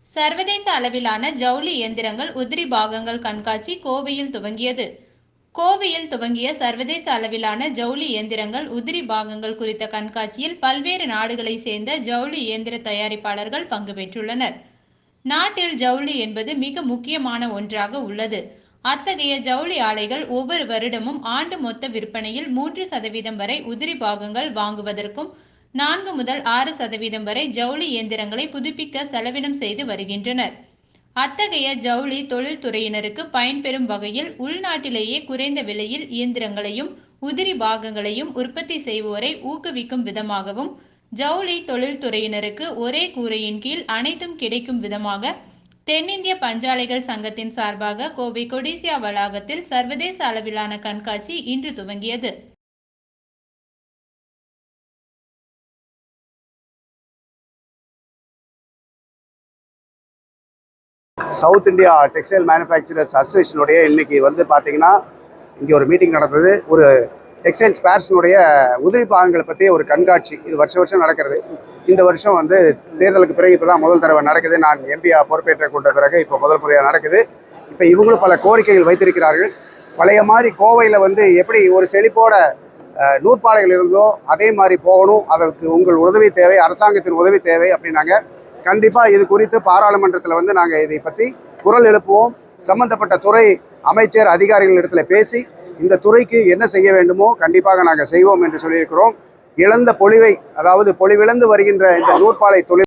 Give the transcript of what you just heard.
சர்வதேச அளவிலான ஜவுளி இயந்திரங்கள் உதிரி பாகங்கள் கண்காட்சி கோவையில் துவங்கியது. கோவையில் துவங்கிய சர்வதேச அளவிலான ஜவுளி இயந்திரங்கள் உதிரி பாகங்கள் குறித்த கண்காட்சியில் பல்வேறு நாடுகளை சேர்ந்த ஜவுளி இயந்திர தயாரிப்பாளர்கள் பங்கு பெற்றுள்ளனர். நாட்டில் ஜவுளி என்பது மிக முக்கியமான ஒன்றாக உள்ளது. அத்தகைய ஜவுளி ஆலைகள் ஒவ்வொரு வருடமும் ஆண்டு மொத்த விற்பனையில் 3% வரை உதிரி பாகங்கள் வாங்குவதற்கும் 4 முதல் 6% வரை ஜவுளி இயந்திரங்களை புதுப்பிக்க செலவினம் செய்து வருகின்றனர். அத்தகைய ஜவுளி தொழில்துறையினருக்கு பயன்பெறும் வகையில் உள்நாட்டிலேயே குறைந்த விலையில் இயந்திரங்களையும் உதிரி பாகங்களையும் உற்பத்தி செய்வோரை ஊக்குவிக்கும் விதமாகவும், ஜவுளி தொழில்துறையினருக்கு ஒரே கூரையின் கீழ் அனைத்தும் கிடைக்கும் விதமாக தென்னிந்திய பஞ்சாலைகள் சங்கத்தின் சார்பாக கோவை கொடிசியா வளாகத்தில் சர்வதேச அளவிலான கண்காட்சி இன்று துவங்கியது. சவுத் இந்தியா டெக்ஸ்டைல் மேனுஃபேக்சரர்ஸ் அசோசியேஷனுடைய இன்னைக்கு பார்த்தீங்கன்னா இங்கே ஒரு மீட்டிங் நடந்தது. ஒரு டெக்ஸ்டைல் ஸ்பேர்ஸினுடைய உதிரி பாகங்களை பற்றி ஒரு கண்காட்சி. இது வருஷம் நடக்கிறது. இந்த வருஷம் தேர்தலுக்கு பிறகு இப்போ தான் முதல் தடவை நடக்குது. நான் எம்பியாக பொறுப்பேற்ற கொண்ட பிறகு இப்போ முதல் முறையாக நடக்குது. இப்போ இவங்களும் பல கோரிக்கைகள் வைத்திருக்கிறார்கள். பழைய மாதிரி கோவையில் எப்படி ஒரு செழிப்போட நூற்பாலைகள் இருந்தோ அதே மாதிரி போகணும். அதற்கு உங்கள் உதவி தேவை, அரசாங்கத்தின் உதவி தேவை அப்படின்னாங்க. கண்டிப்பாக இது குறித்து பாராளுமன்றத்தில் நாங்கள் இதை பற்றி குரல் எழுப்புவோம். சம்பந்தப்பட்ட துறை அமைச்சர் அதிகாரிகள் இடத்துல பேசி இந்த துறைக்கு என்ன செய்ய வேண்டுமோ கண்டிப்பாக நாங்கள் செய்வோம் என்று சொல்லியிருக்கிறோம். இழந்த பொலிவை, அதாவது பொலிவிழந்து வருகின்ற இந்த நூற்பாலை தொழில்